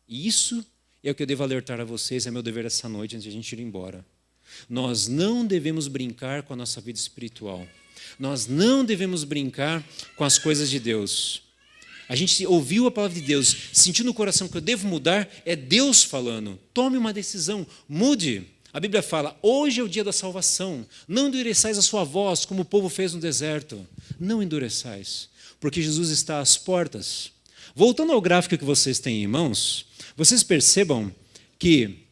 E isso é o que eu devo alertar a vocês, é meu dever essa noite, antes de a gente ir embora. Nós não devemos brincar com a nossa vida espiritual. Nós não devemos brincar com as coisas de Deus. A gente ouviu a palavra de Deus, sentiu no coração que eu devo mudar, é Deus falando. Tome uma decisão, mude. A Bíblia fala: hoje é o dia da salvação. Não endureçais a sua voz, como o povo fez no deserto. Não endureçais, porque Jesus está às portas. Voltando ao gráfico que vocês têm em mãos, vocês percebam que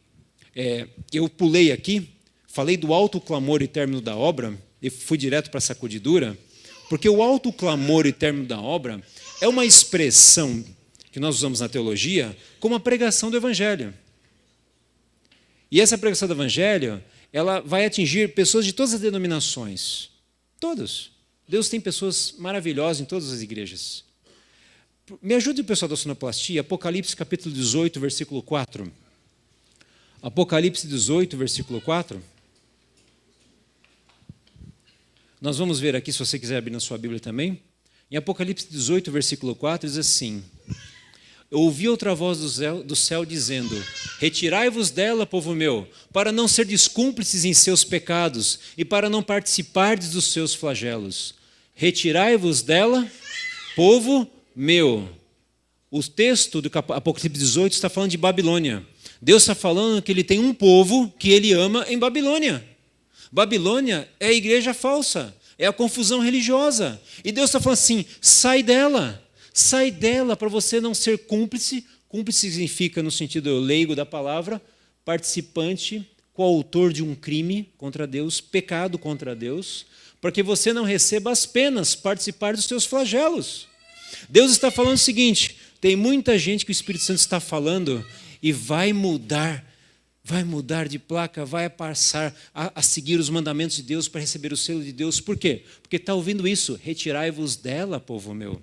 eu pulei aqui, falei do alto clamor e término da obra, e fui direto para a sacudidura, porque o alto clamor e término da obra é uma expressão que nós usamos na teologia como a pregação do Evangelho. E essa pregação do Evangelho, ela vai atingir pessoas de todas as denominações. Todas. Deus tem pessoas maravilhosas em todas as igrejas. Me ajude o pessoal da sonoplastia, Apocalipse capítulo 18, versículo 4. Apocalipse 18, versículo 4. Nós vamos ver aqui, se você quiser abrir na sua Bíblia também. Em Apocalipse 18, versículo 4, diz assim: eu ouvi outra voz do céu dizendo: retirai-vos dela, povo meu, para não serdes cúmplices em seus pecados e para não participardes dos seus flagelos. Retirai-vos dela, povo meu. O texto do Apocalipse 18 está falando de Babilônia. Deus está falando que ele tem um povo que ele ama em Babilônia. Babilônia é a igreja falsa, é a confusão religiosa. E Deus está falando assim: sai dela. Sai dela para você não ser cúmplice. Cúmplice significa, no sentido leigo da palavra, participante, coautor de um crime contra Deus, pecado contra Deus, para que você não receba as penas, participar dos seus flagelos. Deus está falando o seguinte: tem muita gente que o Espírito Santo está falando e vai mudar de placa, vai passar a seguir os mandamentos de Deus para receber o selo de Deus. Por quê? Porque está ouvindo isso: retirai-vos dela, povo meu.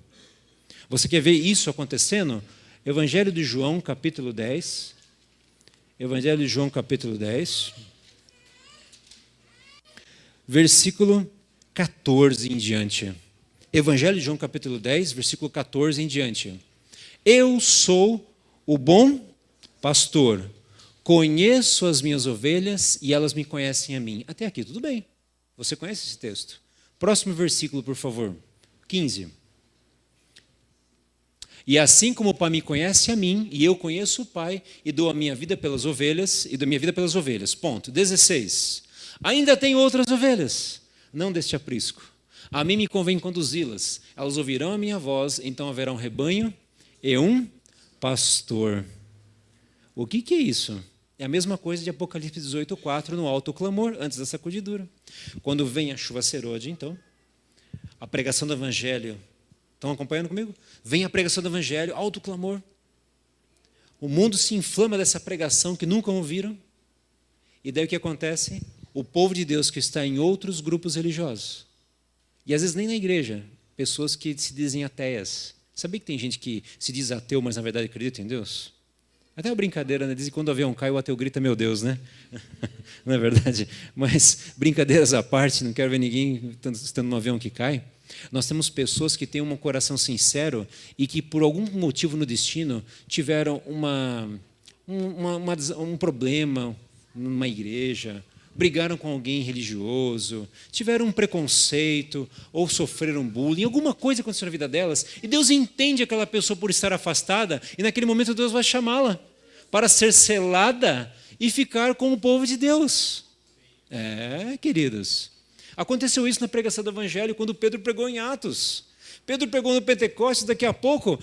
Você quer ver isso acontecendo? Evangelho de João, capítulo 10. Evangelho de João, capítulo 10. Versículo 14 em diante. Evangelho de João, capítulo 10, versículo 14 em diante. Eu sou o bom pastor. Conheço as minhas ovelhas e elas me conhecem a mim. Até aqui, tudo bem. Você conhece esse texto? Próximo versículo, por favor. 15. E assim como o Pai me conhece a mim, e eu conheço o Pai, e dou a minha vida pelas ovelhas, e dou a minha vida pelas ovelhas. Ponto. 16. Ainda tenho outras ovelhas, não deste aprisco. A mim me convém conduzi-las. Elas ouvirão a minha voz, então haverá um rebanho e um pastor. O que é isso? É a mesma coisa de Apocalipse 18, 4, no alto clamor, antes da sacudidura. Quando vem a chuva serôdia, então, a pregação do Evangelho. Estão acompanhando comigo? Vem a pregação do Evangelho, alto clamor. O mundo se inflama dessa pregação que nunca ouviram. E daí o que acontece? O povo de Deus que está em outros grupos religiosos. E às vezes nem na igreja. Pessoas que se dizem ateias. Sabia que tem gente que se diz ateu, mas na verdade acredita em Deus? Até a brincadeira, né? Dizem que quando o avião cai, o ateu grita, meu Deus, né? Não é verdade? Mas brincadeiras à parte, não quero ver ninguém estando no avião que cai. Nós temos pessoas que têm um coração sincero e que, por algum motivo no destino, tiveram um problema numa igreja, brigaram com alguém religioso, tiveram um preconceito ou sofreram bullying, alguma coisa aconteceu na vida delas, e Deus entende aquela pessoa por estar afastada, e naquele momento Deus vai chamá-la para ser selada e ficar com o povo de Deus. Queridos. Aconteceu isso na pregação do Evangelho, quando Pedro pregou em Atos. Pedro pregou no Pentecostes, daqui a pouco,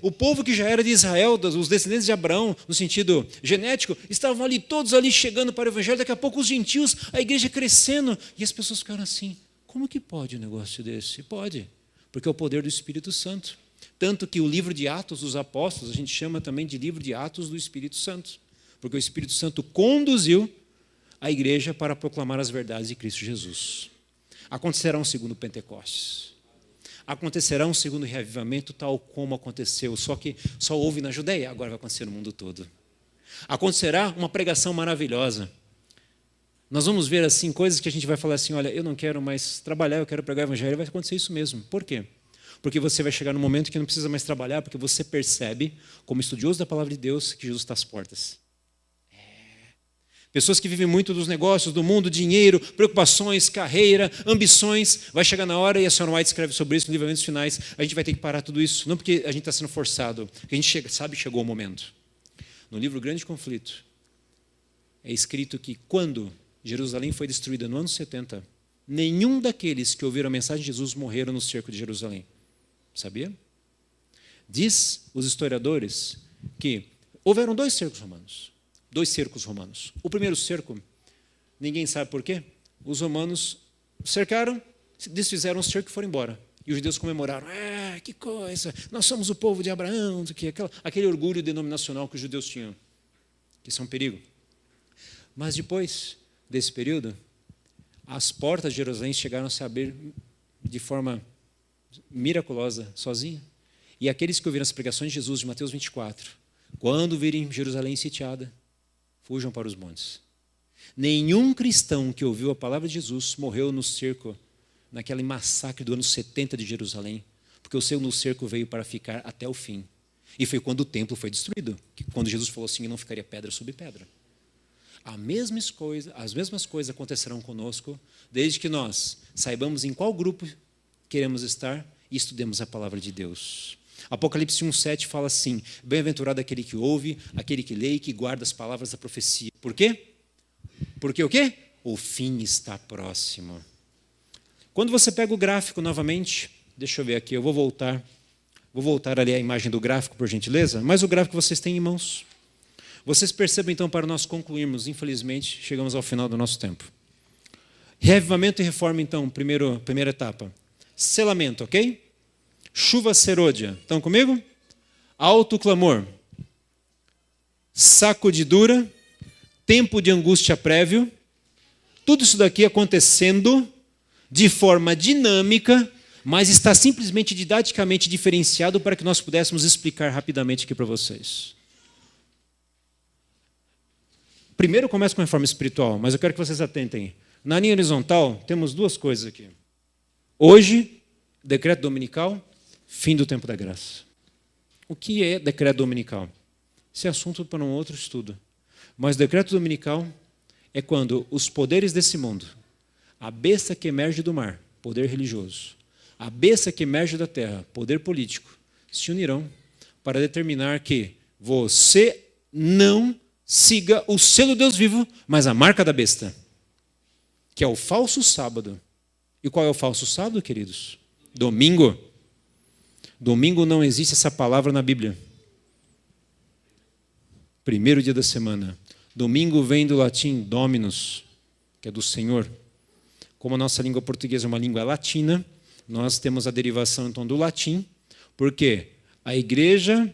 o povo que já era de Israel, os descendentes de Abraão, no sentido genético, estavam ali, todos ali chegando para o Evangelho, daqui a pouco os gentios, a igreja crescendo, e as pessoas ficaram assim: como que pode um negócio desse? Pode, porque é o poder do Espírito Santo. Tanto que o livro de Atos dos Apóstolos, a gente chama também de livro de Atos do Espírito Santo, porque o Espírito Santo conduziu a igreja para proclamar as verdades de Cristo Jesus. Acontecerá um segundo Pentecostes. Acontecerá um segundo reavivamento, tal como aconteceu, só que só houve na Judeia, agora vai acontecer no mundo todo. Acontecerá uma pregação maravilhosa. Nós vamos ver assim coisas que a gente vai falar assim: olha, eu não quero mais trabalhar, eu quero pregar o Evangelho. Vai acontecer isso mesmo. Por quê? Porque você vai chegar num momento que não precisa mais trabalhar, porque você percebe, como estudioso da palavra de Deus, que Jesus está às portas. Pessoas que vivem muito dos negócios, do mundo, dinheiro, preocupações, carreira, ambições. Vai chegar na hora, e a senhora White escreve sobre isso no livro Eventos Finais, a gente vai ter que parar tudo isso, não porque a gente está sendo forçado, porque a gente sabe que chegou o momento. No livro Grande Conflito, é escrito que quando Jerusalém foi destruída no ano 70, nenhum daqueles que ouviram a mensagem de Jesus morreram no cerco de Jerusalém. Sabia? Diz os historiadores que houveram dois cercos romanos. O primeiro cerco, ninguém sabe por quê. Os romanos cercaram, desfizeram o cerco e foram embora. E os judeus comemoraram, que coisa, nós somos o povo de Abraão, aquele orgulho denominacional que os judeus tinham, que isso é um perigo. Mas depois desse período, as portas de Jerusalém chegaram a se abrir de forma miraculosa, sozinha. E aqueles que ouviram as pregações de Jesus, de Mateus 24, quando virem Jerusalém sitiada, fujam para os montes. Nenhum cristão que ouviu a palavra de Jesus morreu no cerco, naquele massacre do ano 70 de Jerusalém, porque o seu no cerco veio para ficar até o fim. E foi quando o templo foi destruído, quando Jesus falou assim, não ficaria pedra sobre pedra. As mesmas coisas acontecerão conosco, desde que nós saibamos em qual grupo queremos estar e estudemos a palavra de Deus. Apocalipse 1,7 fala assim, bem-aventurado aquele que ouve, aquele que lê e que guarda as palavras da profecia. Por quê? Porque o quê? O fim está próximo. Quando você pega o gráfico novamente, deixa eu ver aqui, eu vou voltar ali a imagem do gráfico, por gentileza, mas o gráfico vocês têm em mãos. Vocês percebem, então, para nós concluirmos, infelizmente, chegamos ao final do nosso tempo. Reavivamento e reforma, então, primeira etapa. Selamento, ok? Chuva serôdia, estão comigo? Alto clamor. Sacudidura. Tempo de angústia prévio. Tudo isso daqui acontecendo de forma dinâmica, mas está simplesmente didaticamente diferenciado para que nós pudéssemos explicar rapidamente aqui para vocês. Primeiro começa com a reforma espiritual, mas eu quero que vocês atentem. Na linha horizontal, temos duas coisas aqui. Hoje, decreto dominical, fim do tempo da graça. O que é decreto dominical? Esse é assunto para um outro estudo. Mas decreto dominical é quando os poderes desse mundo, a besta que emerge do mar, poder religioso, a besta que emerge da terra, poder político, se unirão para determinar que você não siga o selo de Deus vivo, mas a marca da besta, que é o falso sábado. E qual é o falso sábado, queridos? Domingo. Domingo não existe essa palavra na Bíblia. Primeiro dia da semana. Domingo vem do latim dominus, que é do Senhor. Como a nossa língua portuguesa é uma língua latina, nós temos a derivação então do latim, porque a igreja,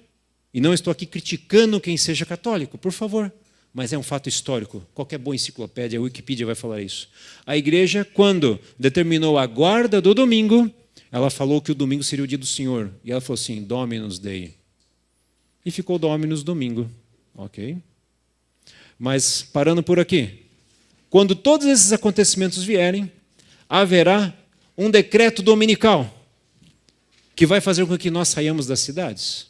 e não estou aqui criticando quem seja católico, por favor, mas é um fato histórico. Qualquer boa enciclopédia, a Wikipedia vai falar isso. A igreja, quando determinou a guarda do domingo, ela falou que o domingo seria o dia do Senhor. E ela falou assim, Dominus Dei. E ficou Dominus domingo. Ok? Mas, parando por aqui, quando todos esses acontecimentos vierem, haverá um decreto dominical que vai fazer com que nós saiamos das cidades.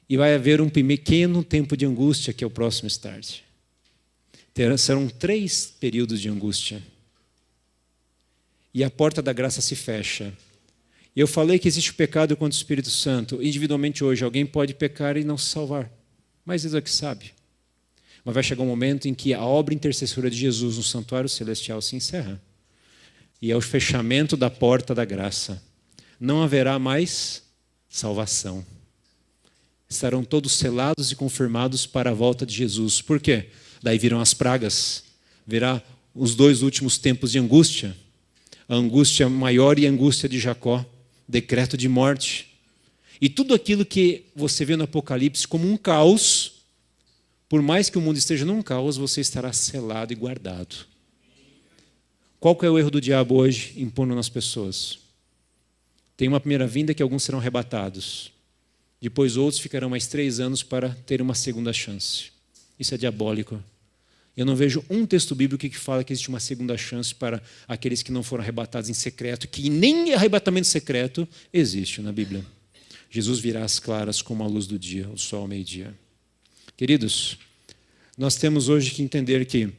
E vai haver um pequeno tempo de angústia, que é o próximo start. Serão 3 períodos de angústia. E a porta da graça se fecha. E eu falei que existe o pecado contra o Espírito Santo. Individualmente hoje, alguém pode pecar e não se salvar. Mas Deus é que sabe. Mas vai chegar um momento em que a obra intercessora de Jesus no santuário celestial se encerra. E é o fechamento da porta da graça. Não haverá mais salvação. Estarão todos selados e confirmados para a volta de Jesus. Por quê? Daí virão as pragas. Virá os 2 últimos tempos de angústia. A angústia maior e a angústia de Jacó. Decreto de morte. E tudo aquilo que você vê no Apocalipse como um caos, por mais que o mundo esteja num caos, você estará selado e guardado. Qual que é o erro do diabo hoje impondo nas pessoas? Tem uma primeira vinda que alguns serão arrebatados. Depois outros ficarão mais 3 anos para ter uma segunda chance. Isso é diabólico. Eu não vejo um texto bíblico que fala que existe uma segunda chance para aqueles que não foram arrebatados em secreto, que nem arrebatamento secreto existe na Bíblia. Jesus virá às claras como a luz do dia, o sol ao meio-dia. Queridos, nós temos hoje que entender que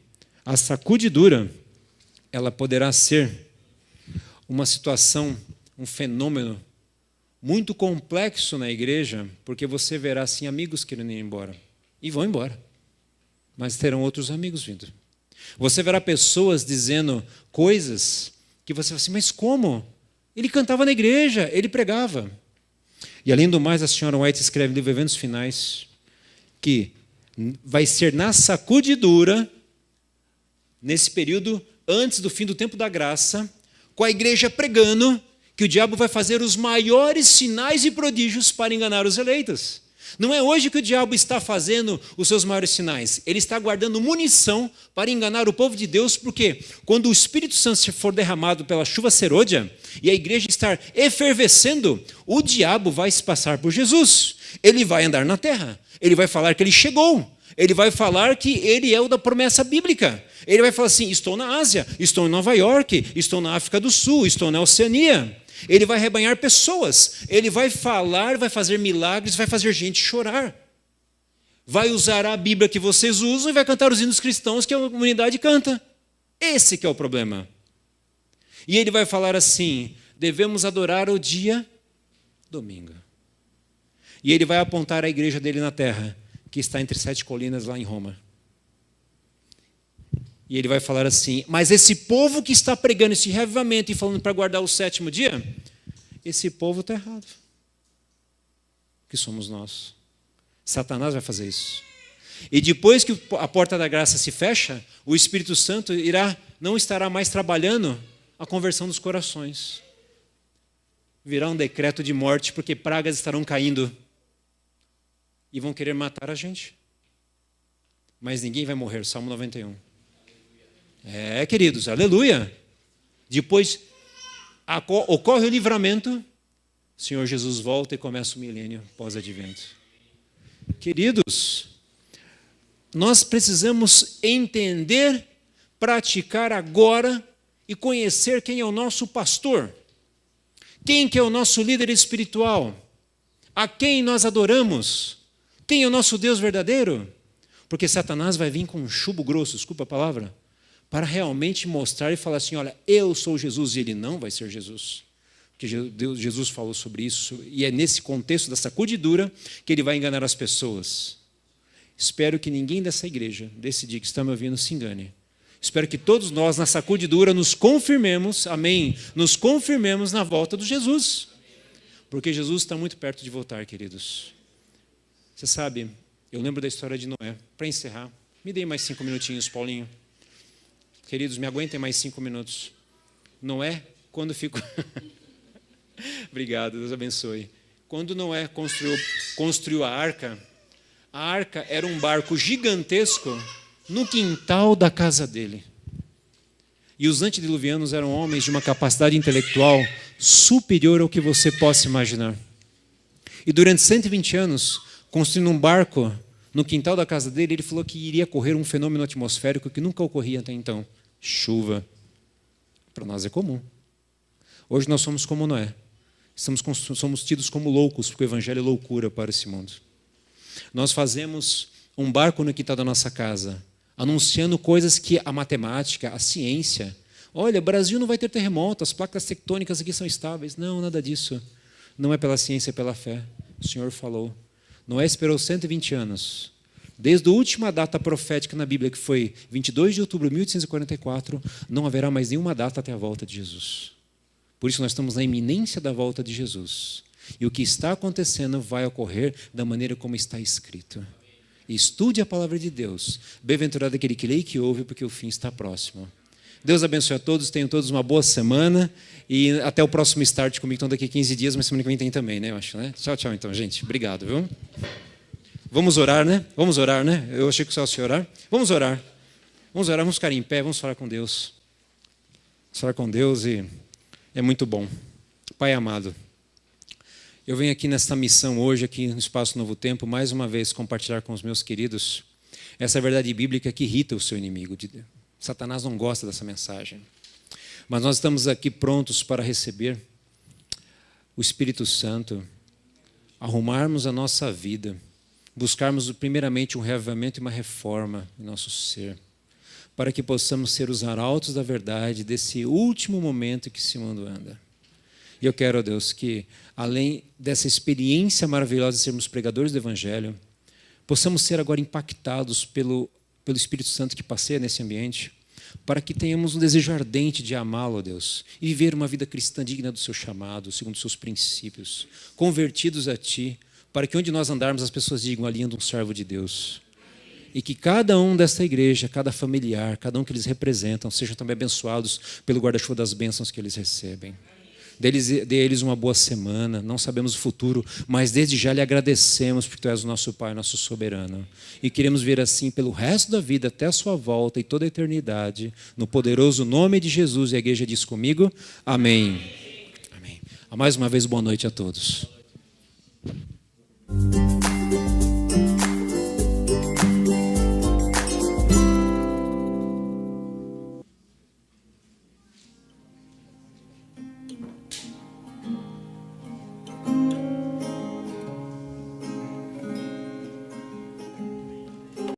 a sacudidura, ela poderá ser uma situação, um fenômeno muito complexo na igreja, porque você verá assim amigos querendo ir embora. E vão embora. Mas terão outros amigos vindo. Você verá pessoas dizendo coisas que você fala assim, mas como? Ele cantava na igreja, ele pregava. E além do mais, a senhora White escreve no livro Eventos Finais que vai ser na sacudidura, nesse período antes do fim do tempo da graça, com a igreja pregando, que o diabo vai fazer os maiores sinais e prodígios para enganar os eleitos. Não é hoje que o diabo está fazendo os seus maiores sinais. Ele está guardando munição para enganar o povo de Deus, porque quando o Espírito Santo for derramado pela chuva serôdia e a igreja estar efervescendo, o diabo vai se passar por Jesus. Ele vai andar na terra. Ele vai falar que ele chegou. Ele vai falar que ele é o da promessa bíblica. Ele vai falar assim: estou na Ásia, estou em Nova York, estou na África do Sul, estou na Oceania. Ele vai arrebanhar pessoas, ele vai falar, vai fazer milagres, vai fazer gente chorar. Vai usar a Bíblia que vocês usam e vai cantar os hinos cristãos que a comunidade canta. Esse que é o problema. E ele vai falar assim: devemos adorar o dia domingo. E ele vai apontar a igreja dele na terra, que está entre 7 colinas lá em Roma. E ele vai falar assim: mas esse povo que está pregando esse reavivamento e falando para guardar o 7º dia, esse povo está errado. Que somos nós. Satanás vai fazer isso. E depois que a porta da graça se fecha, o Espírito Santo não estará mais trabalhando a conversão dos corações. Virá um decreto de morte, porque pragas estarão caindo e vão querer matar a gente. Mas ninguém vai morrer. Salmo 91. Queridos, aleluia. Depois ocorre o livramento, o Senhor Jesus volta e começa o milênio pós-advento. Queridos, nós precisamos entender, praticar agora e conhecer quem é o nosso pastor, quem que é o nosso líder espiritual, a quem nós adoramos, quem é o nosso Deus verdadeiro, porque Satanás vai vir com um chumbo grosso, desculpa a palavra, para realmente mostrar e falar assim: olha, eu sou Jesus, e ele não vai ser Jesus. Porque Jesus falou sobre isso, e é nesse contexto da sacudidura que ele vai enganar as pessoas. Espero que ninguém dessa igreja, desse dia que está me ouvindo, se engane. Espero que todos nós, na sacudidura, nos confirmemos, amém, nos confirmemos na volta de Jesus. Porque Jesus está muito perto de voltar, queridos. Você sabe, eu lembro da história de Noé. Para encerrar, me dê mais 5 minutinhos, Paulinho. Queridos, me aguentem mais 5 minutos. Noé, quando ficou... Obrigado, Deus abençoe. Quando Noé construiu a arca era um barco gigantesco no quintal da casa dele. E os antediluvianos eram homens de uma capacidade intelectual superior ao que você possa imaginar. E durante 120 anos, construindo um barco no quintal da casa dele, ele falou que iria ocorrer um fenômeno atmosférico que nunca ocorria até então. Chuva. Para nós é comum. Hoje nós somos como Noé. Somos tidos como loucos, porque o evangelho é loucura para esse mundo. Nós fazemos um barco no quintal da nossa casa, anunciando coisas que a matemática, a ciência... Olha, o Brasil não vai ter terremoto, as placas tectônicas aqui são estáveis. Não, nada disso. Não é pela ciência, é pela fé. O Senhor falou. Noé esperou 120 anos. Desde a última data profética na Bíblia, que foi 22 de outubro de 1844, não haverá mais nenhuma data até a volta de Jesus. Por isso nós estamos na iminência da volta de Jesus. E o que está acontecendo vai ocorrer da maneira como está escrito. Estude a palavra de Deus. Bem-aventurado aquele que lê e que ouve, porque o fim está próximo. Deus abençoe a todos, tenham todos uma boa semana e até o próximo Start comigo, então daqui a 15 dias, mas semana que vem tem também, né, eu acho, né? Tchau, tchau então, gente. Obrigado, viu? Vamos orar, né? Vamos orar, né? Eu achei que só se orar. Vamos orar. Vamos orar, vamos ficar em pé, vamos falar com Deus. Vamos falar com Deus e é muito bom. Pai amado, eu venho aqui nesta missão hoje, aqui no Espaço Novo Tempo, mais uma vez compartilhar com os meus queridos essa verdade bíblica que irrita o seu inimigo. Satanás não gosta dessa mensagem. Mas nós estamos aqui prontos para receber o Espírito Santo, arrumarmos a nossa vida, buscarmos primeiramente um reavivamento e uma reforma em nosso ser, para que possamos ser os arautos da verdade desse último momento que esse mundo anda. E eu quero, ó Deus, que além dessa experiência maravilhosa de sermos pregadores do Evangelho, possamos ser agora impactados pelo Espírito Santo que passeia nesse ambiente, para que tenhamos um desejo ardente de amá-lo, ó Deus, e viver uma vida cristã digna do seu chamado, segundo os seus princípios, convertidos a Ti, para que onde nós andarmos as pessoas digam: ali anda um servo de Deus. E que cada um desta igreja, cada familiar, cada um que eles representam, sejam também abençoados pelo guarda-chuva das bênçãos que eles recebem. Dê eles uma boa semana. Não sabemos o futuro, mas desde já lhe agradecemos porque tu és o nosso Pai, nosso soberano. E queremos ver assim pelo resto da vida, até a sua volta e toda a eternidade. No poderoso nome de Jesus. E a igreja diz comigo, amém. Amém. Mais uma vez, boa noite a todos.